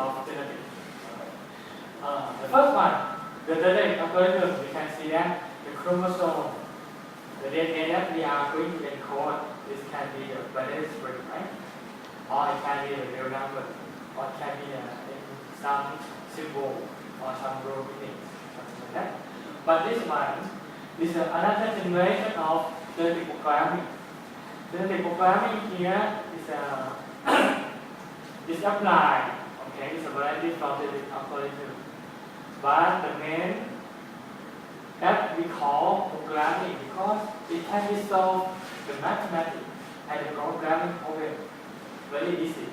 of genetics. The first one, the genetic algorithm, we can see that the chromosome, the DNA that we are going to encode, this can be the binary string, right? Or it can be the real number, or it can be some symbol or some rule meaning, something like that. But this one is another generation of genetic programming. Genetic programming here is applied. Okay, it's a variety from genetic algorithm. But the main that we call programming because it can be solved the mathematics and the programming problem very easy.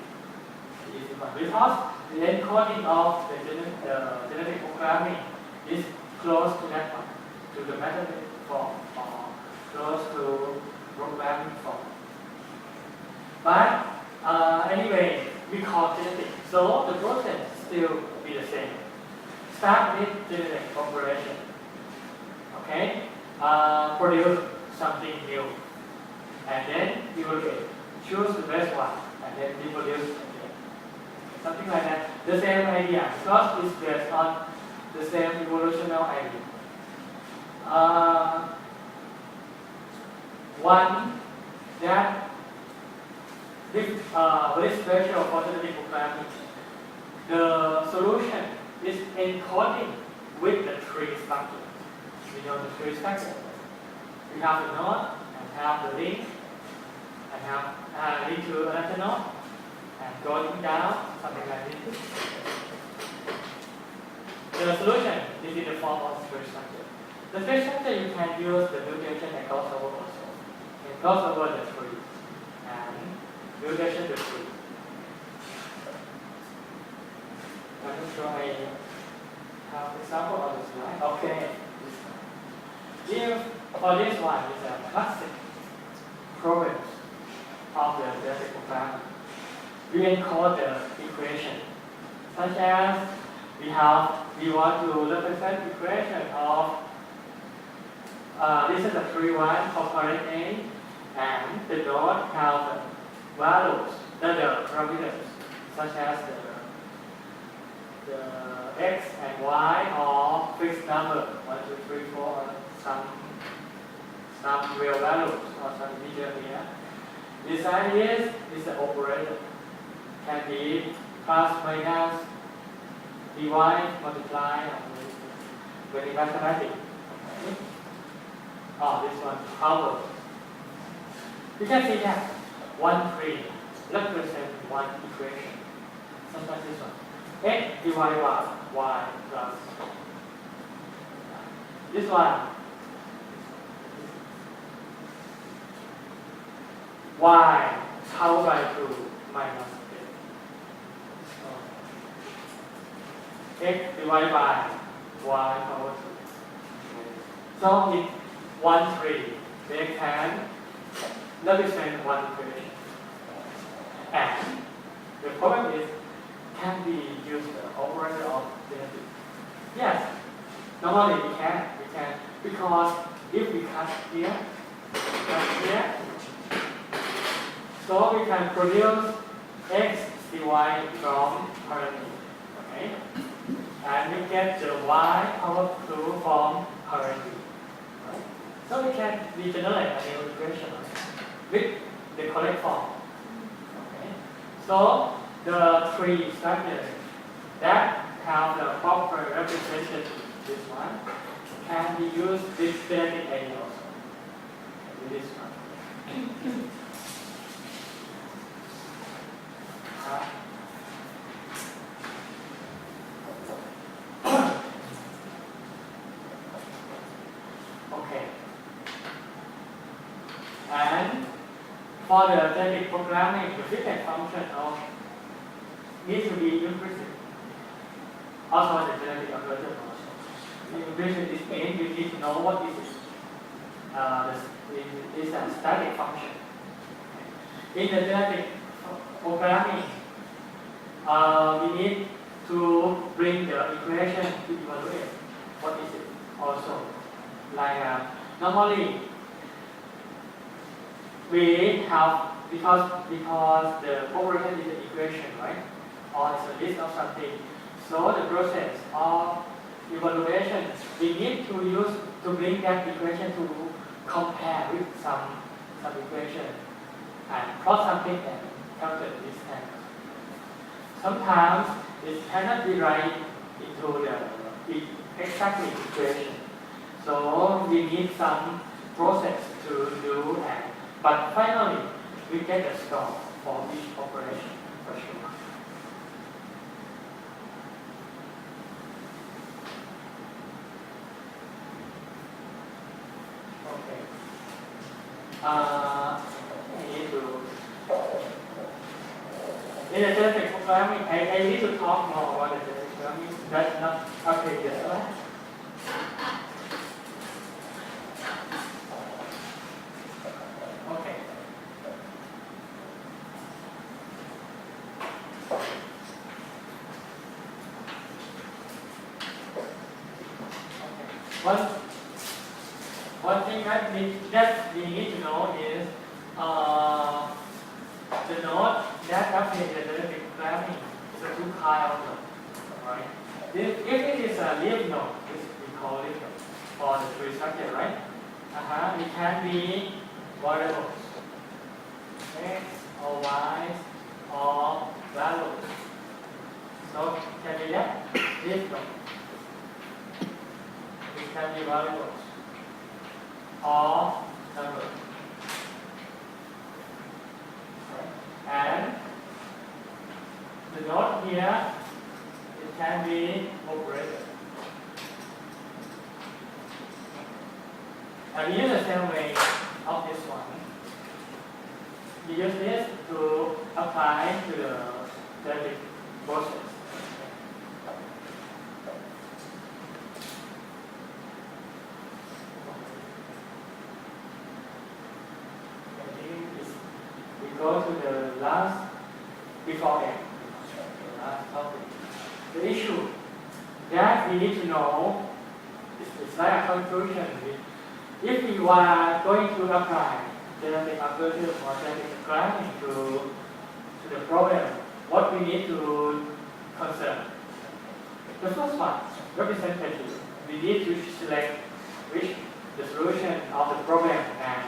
Because the encoding of the genetic programming is close to that one, to the mathematical form or close to programming form. But anyway, we call genetic. So the process still be the same. Start with genetic operation. Okay, produce something new, and then evaluate. Choose the best one, and then reproduce again. Something like that. The same idea, because it's based on the same evolutionary idea. One that very special for genetic programming. The solution is encoding with the tree structure. We know the tree structure. We have the node and have the link and have link to another node and going down, something like this. The solution is in the form of tree structure. The tree structure you can use the mutation and crossover also. You can cross over the tree and mutation the tree. I'm not sure I have an example on the slide. Okay. If for this one is a classic problem of the genetic programming, we encode the equation, such as we want to represent equation of this is a 3-1 of parent A, and the node have values, the parameters, such as the x and y or fixed number 1, 2, 3, 4, or some real values or some integer here. This idea is an operator. Can be plus, minus, divide, multiply, very mathematics. Okay. Oh, this one, power. You can see that 1 tree represents one equation. Sometimes this one. X divided by y plus. This one. Y power by 2 minus x divided by y power 2. So in 1 tree, they can represent one equation. And the problem is, can we use the operator of genetic? Yes, normally we can, because if we cut here, so we can produce x dy from parent, okay? And we get the y power 2 from parent. Right? So we can regenerate a new equation with the correct form. Okay? So the three structures that have the proper representation, this one, can be used with genetic idea also. With this one. Okay. And for the genetic programming, the fitness function of needs to be implicit. Also the genetic algorithm also. Implicit is mean you need to know what is it. Is a static function. In the genetic programming, we need to bring the equation to evaluate what is it also. Like normally we have because the operation is an equation, right? or it's a list of something. So the process of evaluation, we need to use to bring that equation to compare with some equation and plot something and calculate this kind. Sometimes it cannot be right into the exactly equation. So we need some process to do, but finally we get a score for each operation for sure. Okay. In the genetic programming, I need to talk more about the genetic programming. That's not okay yet, right? Okay. One thing that we need to know is the node that applies the genetic programming is a two kind of node, right? If it is a leaf node, this we call leaf node for the tree structure, right? It can be variables, x or y or values. So can be that leaf node. It can be variables or numbers. And the node here, it can be operator. And we use the same way of this one. We use this to apply to the genetic process. Go to the last before end, the last topic. The issue that we need to know is like a conclusion. If we are going to apply genetic algorithm or genetic programming to the problem, what we need to consider. The first one, representative. We need to select which the solution of the problem and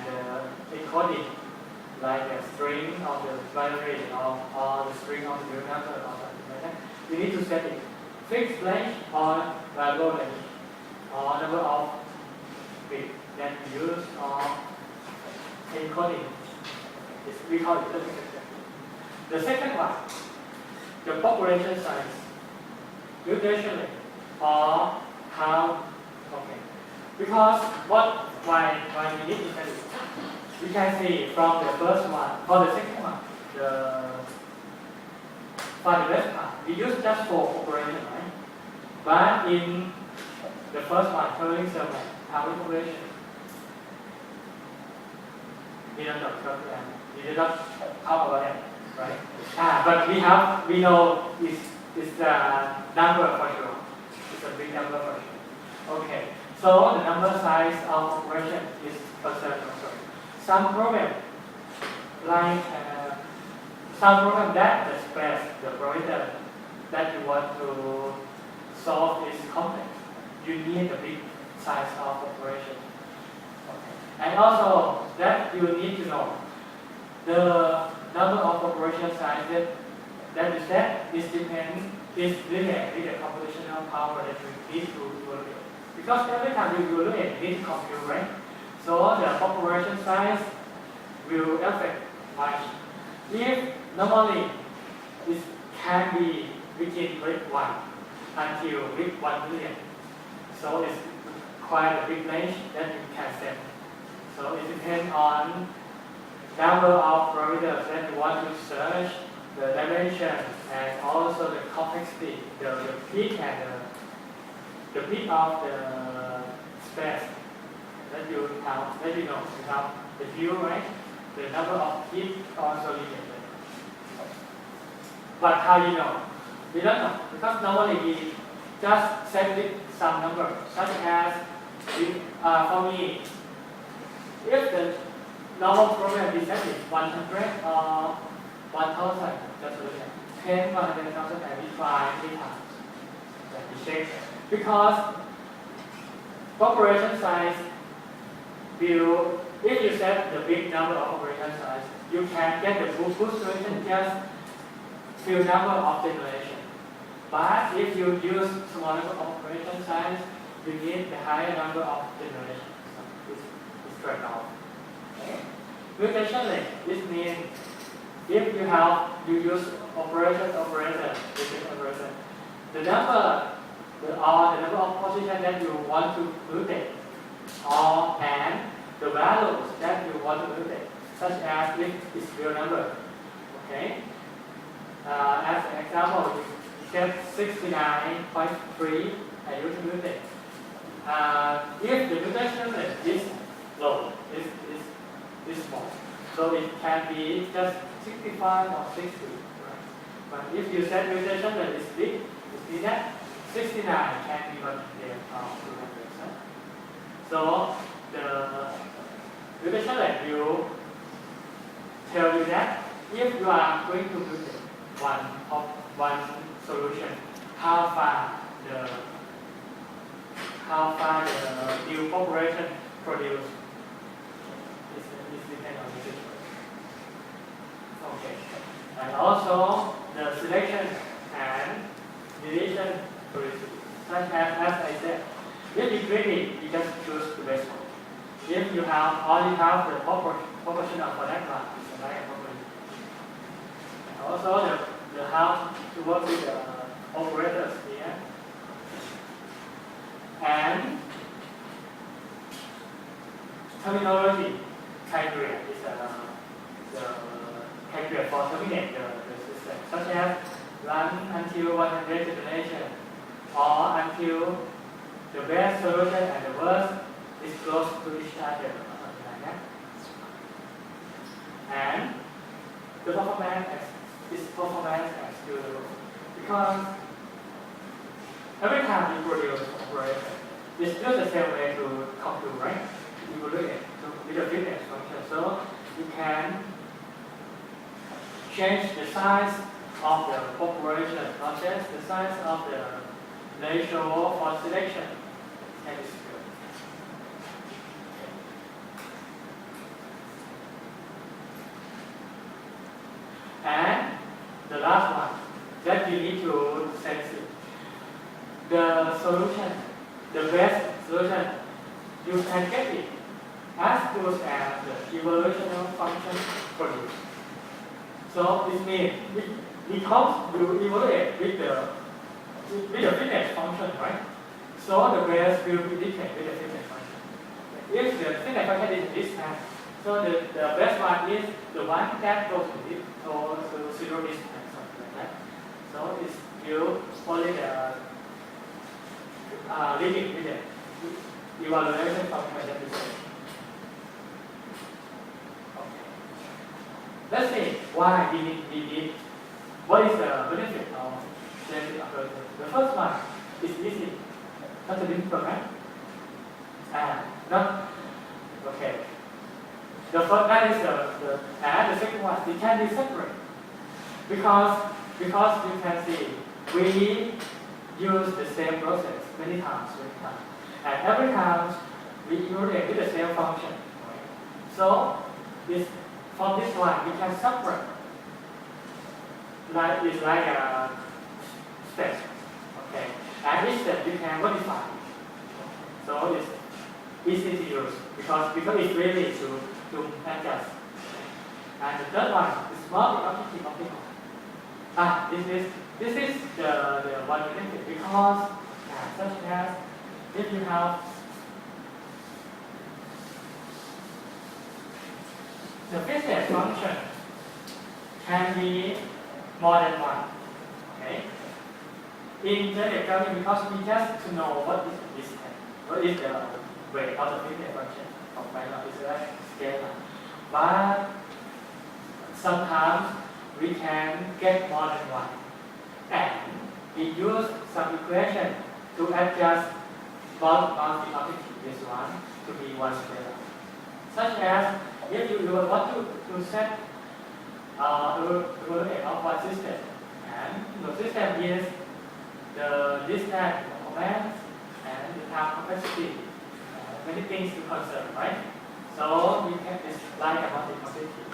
encoding, like a string of the binary or the string of the real number or something like that. We need to set it fixed length or variable length or number of bits that we use or encoding. We call it representative. The second one, the population size, usually or how, okay. Because why we need to set it? We can see from the first one, for the second one, for the left part, we use just for operation, right? But in the first one, following survey, how many operation? We don't know, we did not talk about it, right? But we know it's the number for sure. It's a big number for sure. Okay, so the number size of operation is concerned also. Some problem, like some problem that express the parameter that you want to solve is complex. You need a big size of operation. Okay. And also that you need to know the number of operation size that is set is related with the computational power that you need to evaluate. Because every time you evaluate, you need to compute, right? So the population size will affect much. If normally it can be within grade 1 until grade 1 million. So it's quite a big range that you can set. So it depends on number of parameters that you want to search, the dimension, and also the complexity, the peak and the peak of the space. That you know, the view, right? The number of peaks also limited. But how you know? We don't know, because normally we just set with some number, such as for me, if the normal program is set with 100 or 1000, the solution. 10, 100,000, and we try 3 times. Then we check. Because population size will, if you set the big number of population size, you can get the full solution just few number of generation. But if you use small number of population size, you need the higher number of generation. So it's trade-off. Okay. Mutation rate, this means if you use operator, the number of position that you want to mutate, and the values that you want to mutate, such as if it's real number. Okay. As an example, you get 69.3 and you can mutate. If the mutation rate is low, is small, so it can be just 65 or 60. Right? But if you set mutation rate is big, you see that 69 can be multiplied of 200. So the mutation rate will tell you that if you are going to mutate one solution, how far the new population produce is depend on the situation. Okay. And also the selection and deletion policy. Such as I said, if you greedy, you just choose the best one. If you only have the proportion of that one, it's a right population. And also the how to work with the operators here. And terminology criteria is the criteria for terminate the system, such as run until 100 generation, or until the best solution and the worst is close to each other, or something like that. And the performance is excusable, because every time you produce operation, it's still the same way to compute, right? You will look at with the fitness function. So you can change the size of the population, not just the size of the ratio for selection. And it's good. And the last one that you need to sense it. The solution, the best solution, you can get it as good as the evolutionary function produced. So this means because you evaluate with the fitness function, right? So the best will be different with the fitness function. If the fitness function is this time, so the best one is the one that goes to it, or to zero distance, something like that. So it's you only the limit with the evaluation function that is there. Okay. Let's see why we need what is the benefit of genetic algorithm. The first one is easy, not a difficult program. Not okay. The first that is the second one, it can be separate because you can see we use the same process many times, and every time we use it with the same function. Right? So from this one we can separate. It's like a step, okay, and each step you can modify. So it's easy to use because it's really to adjust. And the third one is multi-objective optical. This is the one benefit because such as if you have the fitness function can be more than one. Okay. In genetic algorithm, because we just to know what is the distance, what is the weight of the fitness function of binary is like scalar. But sometimes we can get more than one. And we use some equation to adjust both multi-objective this one to be one scalar. Such as if you want to set evaluate of one system, And the system is the distance, the moments, and the time complexity. Many things to consider, right? So we can like a multi-complexity.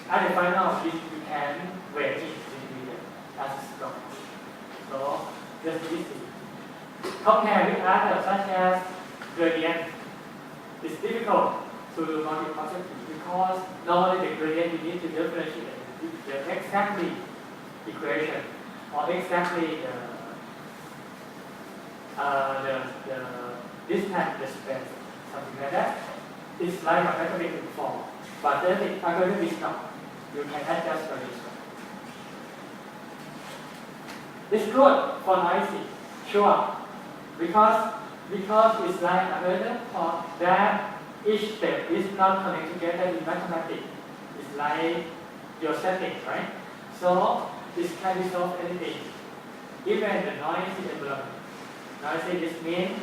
At the final, we can weight it individually as a scope. So just easy. Compare with others such as gradient. It's difficult to do multi-complexity because normally the gradient you need to differentiate the exactly equation or exactly the distance, the space, something like that. It's like a mathematical form, but the algorithm is not. You can adjust the result. It's good for noisy, sure, because it's like an algorithm for that each step is not connected together in mathematics. It's like your settings, right? So this can resolve anything, even the noisy environment. Noisy this means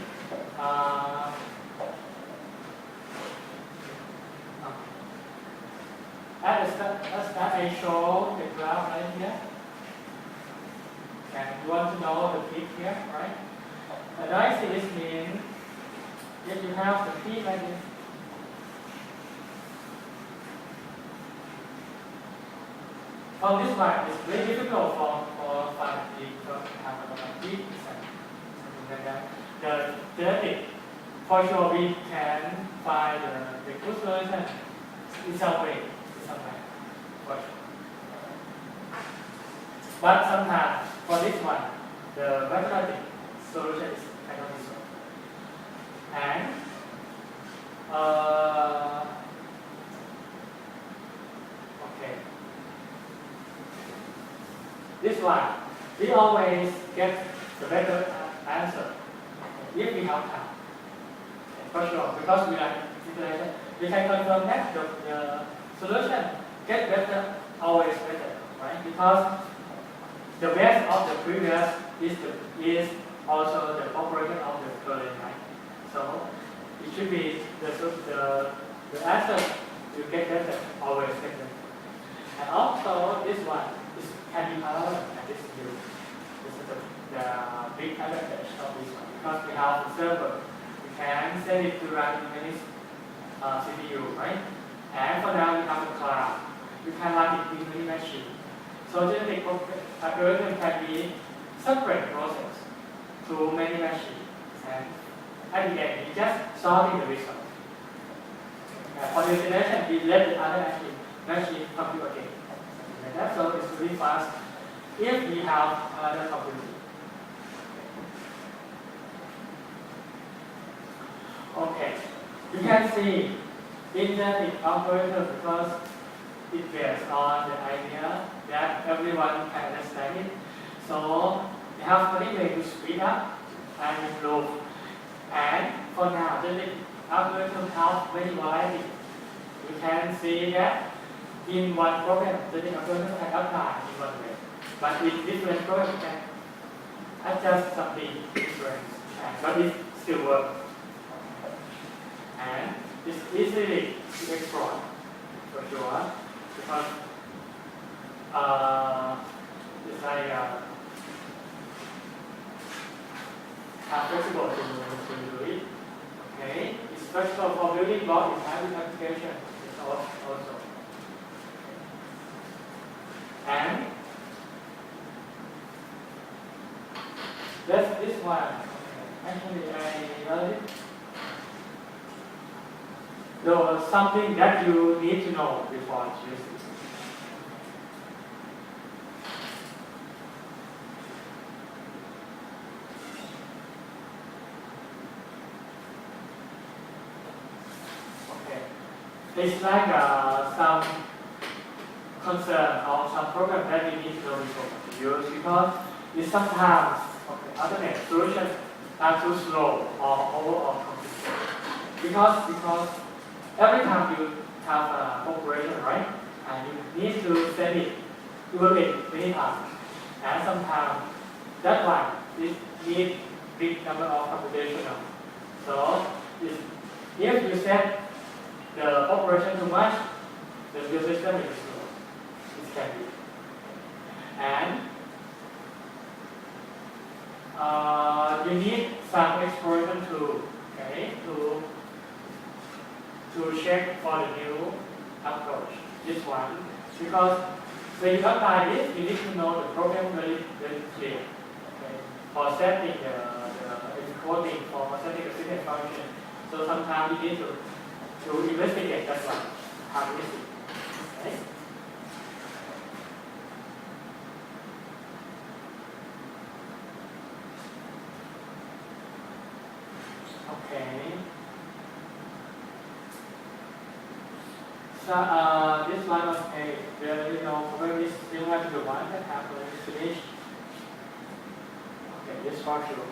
at the start I show the graph right here. And you want to know the peak here, right? The noisy this means if you have the peak like this. From this one, it's very difficult for finding peak because we have a peak something like that. The genetic, for sure we can find the good solution in some way, for sure. But sometimes, for this one, the mathematical solution is kind of different. And okay. This one, we always get the better answer if we have time. For sure, because we are situation, we can confirm that the solution get better, always better, right? Because the best of the previous is also the operation of the current, right? So it should be the answer you get better, always get better. And also this one can be parallel and this view. This is the big advantage of this one because we have the server. We can send it to run in many CPU, right? And for now we have the cloud. You can run it in many machines. So genetic algorithm can be separate process to many machines. And at the end, we just sorting the result. For the destination, we let the other machine compute again. Like that. So it's really fast if we have another computing. Okay, you can see in genetic algorithm because it based on the idea that everyone can understand it. So we have many ways to speed up and improve. And for now, the algorithm have many varieties. You can see that in one program, the algorithm can apply in one way. But in different programs, you can adjust something different. But it still works. And it's easily to explore, for sure. Because it's like how flexible to do it. Okay, it's flexible for building block in hybrid application. It's also. And that's this one. Actually, I learned it. So something that you need to know before choosing. Okay, it's like some concern or some program that you need to know before you use because it's sometimes alternate solutions are too slow or overall complicated. Because every time you have an operation, right, and you need to set it, you will it many times. And sometimes that one is need big number of computational. So if you set the operation too much, the system is slow. It can be. And you need some exploration tool, okay, to check for the new approach. This one, because when you apply this, you need to know the problem very clear. Okay, for setting the encoding, for setting the signal function. So sometimes you need to investigate that one. How is it? Okay. Okay. So this one, okay, you know, very similar to the one that have already finished. Okay, this for sure.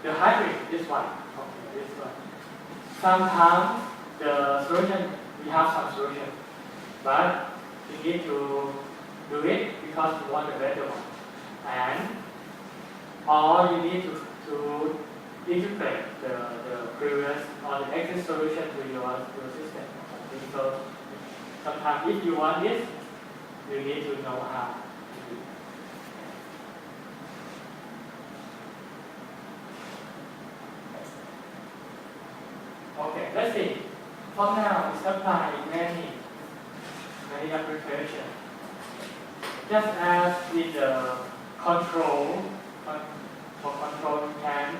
The hybrid, this one. Okay, this one. Sometimes the solution, we have some solution, but you need to do it because you want the better one, and or you need to integrate the previous or the existing solution to your system. So sometimes if you want this, you need to know how to do it. Okay, let's see. For now, it's applied in many applications. Just as with the control, for control, you can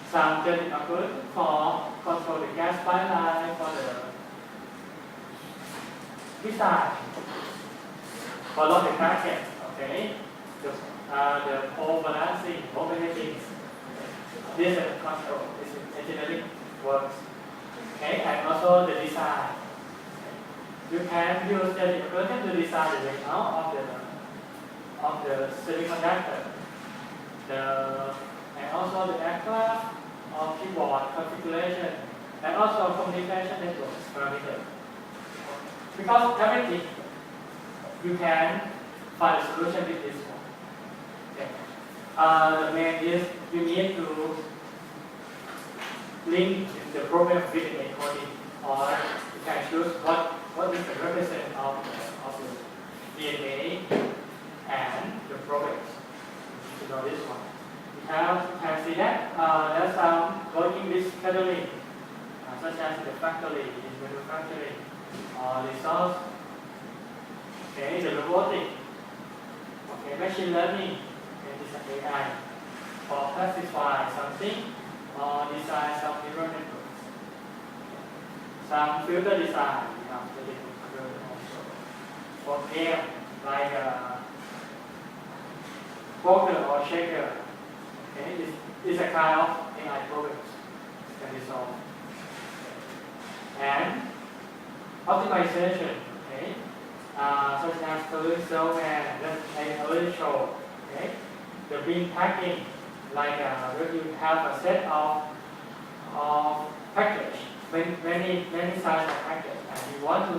some genetic algorithm for control the gas pipeline, for the design, for logic packet, okay, the pole balancing, overheating. This is control, this is engineering works. Okay, and also the design. You can use the algorithm to design the layout of the semiconductor, and also the aircraft or keyboard configuration, and also communication network parameter. Because everything you can find a solution with this one. Okay. The main is you need to link the program with the encoding, or you can choose what is the represent of the DNA and the programs. You know this one. You can see that there are some working with scheduling, such as the factory, in manufacturing, resource, okay, the robotic, okay, machine learning, okay, this is AI, for classify something or design some neural networks. Some filter design, you have to do also. For game, like poker or shaker, okay, this is a kind of AI programs can be solved. And optimization, okay, such as doing software that I already showed, okay, the bin packing, like where you have a set of package, many sizes of package, and you want to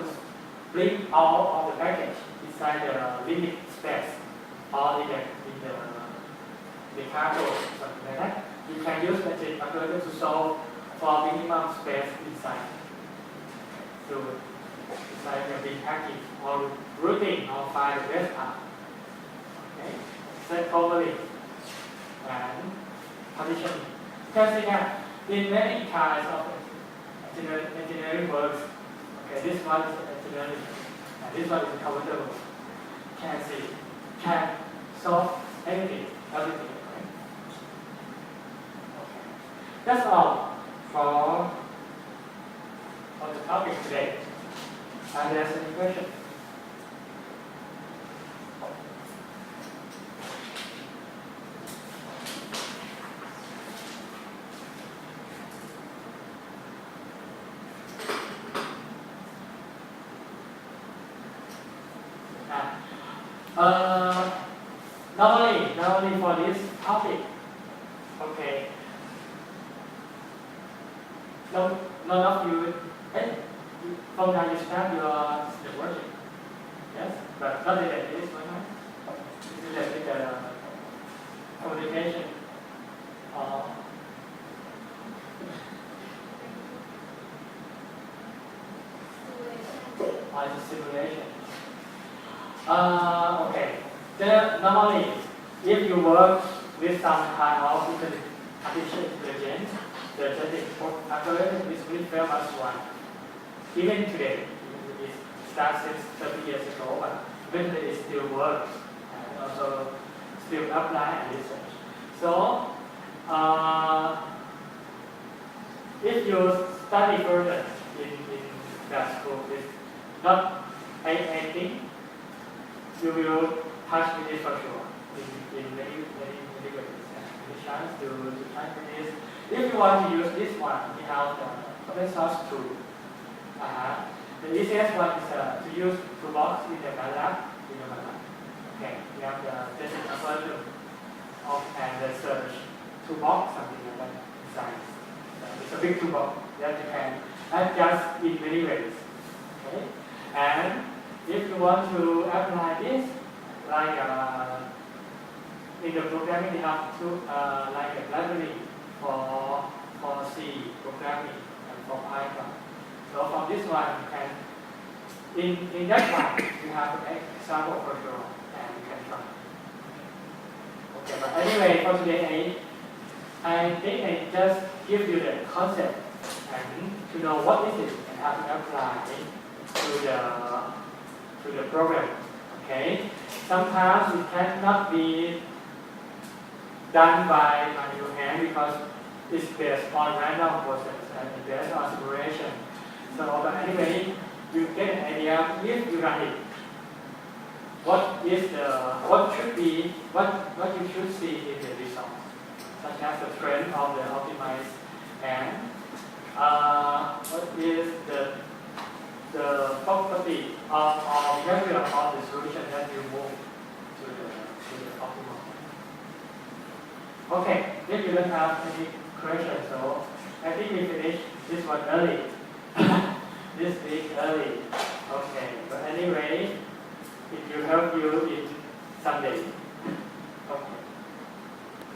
bring all of the package inside the limit space or in the cargo, something like that. You can use the algorithm to solve for minimum space inside. So inside the bin packing or routing or find the best path. Okay, set properly. And partitioning. You can see that in many kinds of engineering works, okay, this one is engineering, and this one is convertible. Can see, can solve everything. Right? Okay. That's all for the topic today. And there's any question? Not only for this topic, okay. None of you, from now you start your working, yes, but not related to this one, right? It's related with the communication. It's a simulation. Okay. Normally, if you work with some kind of artificial intelligence, the genetic algorithm is really famous one. Even today, it started since 30 years ago, but even today it still works and also still apply and research. So, if you study further in that school, it's not I think you will touch with this for sure in many ways. Any chance to touch with this. If you want to use this one, we have the open source tool. The easiest one is to use toolbox in the lab. Okay, we have the basic algorithm of and the search toolbox, something like that inside. It's a big toolbox that you can adjust in many ways. Okay, and if you want to apply this, like in the programming, we have to like a library for C programming and for Python. So from this one, you can in that one you have an example for sure, and you can try. Okay, but anyway, for today, I think I just give you the concept and to know what is it and how to apply to the program. Okay, sometimes it cannot be done by manual hand because it's based on random process and based on simulation. So, but anyway, you get an idea if you run it. What you should see in the results, such as the trend of the optimized and what is the property of value of the solution that you move to the optimal. Okay, if you don't have any questions, so I think we finished this one early. This week early. Okay, but anyway, it will help you in someday. Okay.